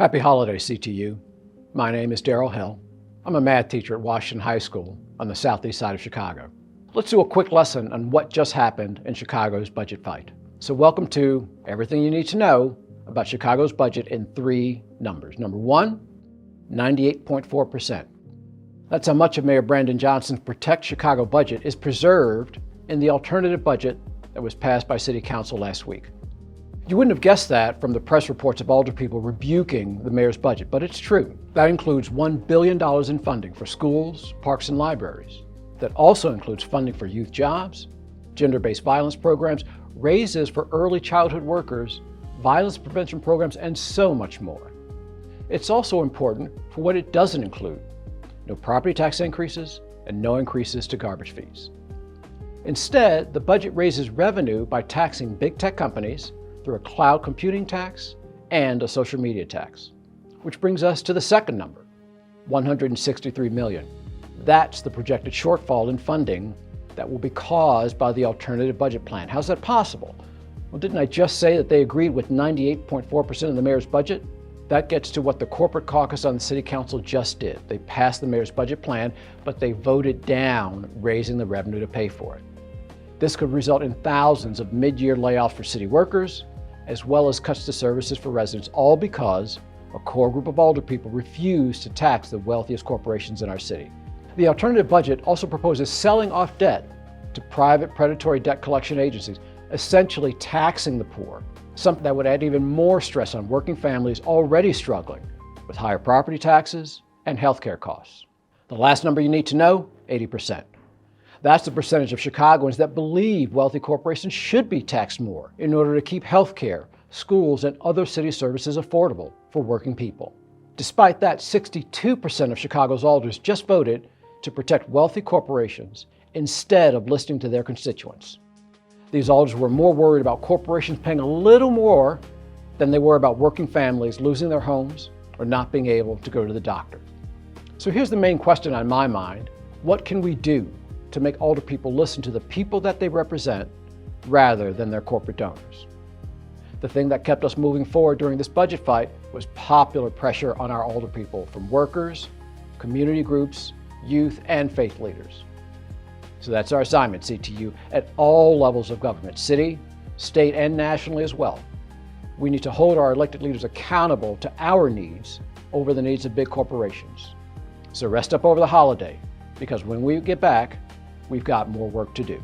Happy holidays, CTU. My name is Darrell Hill. I'm a math teacher at Washington High School on the southeast side of Chicago. Let's do a quick lesson on what just happened in Chicago's budget fight. So welcome to everything you need to know about Chicago's budget in 3 numbers. Number 1, 98.4%. That's how much of Mayor Brandon Johnson's Protect Chicago budget is preserved in the alternative budget that was passed by City Council last week. You wouldn't have guessed that from the press reports of alderpeople rebuking the mayor's budget, but it's true. That includes $1 billion in funding for schools, parks, and libraries. That also includes funding for youth jobs, gender-based violence programs, raises for early childhood workers, violence prevention programs, and so much more. It's also important for what it doesn't include: no property tax increases and no increases to garbage fees. Instead, the budget raises revenue by taxing big tech companies through a cloud computing tax and a social media tax. Which brings us to the second number, $163 million. That's the projected shortfall in funding that will be caused by the alternative budget plan. How's that possible? Well, didn't I just say that they agreed with 98.4% of the mayor's budget? That gets to what the corporate caucus on the City Council just did. They passed the mayor's budget plan, but they voted down raising the revenue to pay for it. This could result in thousands of mid-year layoffs for city workers, as well as cuts to services for residents, all because a core group of alderpeople refused to tax the wealthiest corporations in our city. The alternative budget also proposes selling off debt to private predatory debt collection agencies, essentially taxing the poor, something that would add even more stress on working families already struggling with higher property taxes and healthcare costs. The last number you need to know, 80%. That's the percentage of Chicagoans that believe wealthy corporations should be taxed more in order to keep healthcare, schools, and other city services affordable for working people. Despite that, 62% of Chicago's alders just voted to protect wealthy corporations instead of listening to their constituents. These alders were more worried about corporations paying a little more than they were about working families losing their homes or not being able to go to the doctor. So here's the main question on my mind: what can we do to make alderpeople listen to the people that they represent rather than their corporate donors? The thing that kept us moving forward during this budget fight was popular pressure on our alderpeople from workers, community groups, youth, and faith leaders. So that's our assignment, CTU, at all levels of government, city, state, and nationally as well. We need to hold our elected leaders accountable to our needs over the needs of big corporations. So rest up over the holiday, because when we get back, we've got more work to do.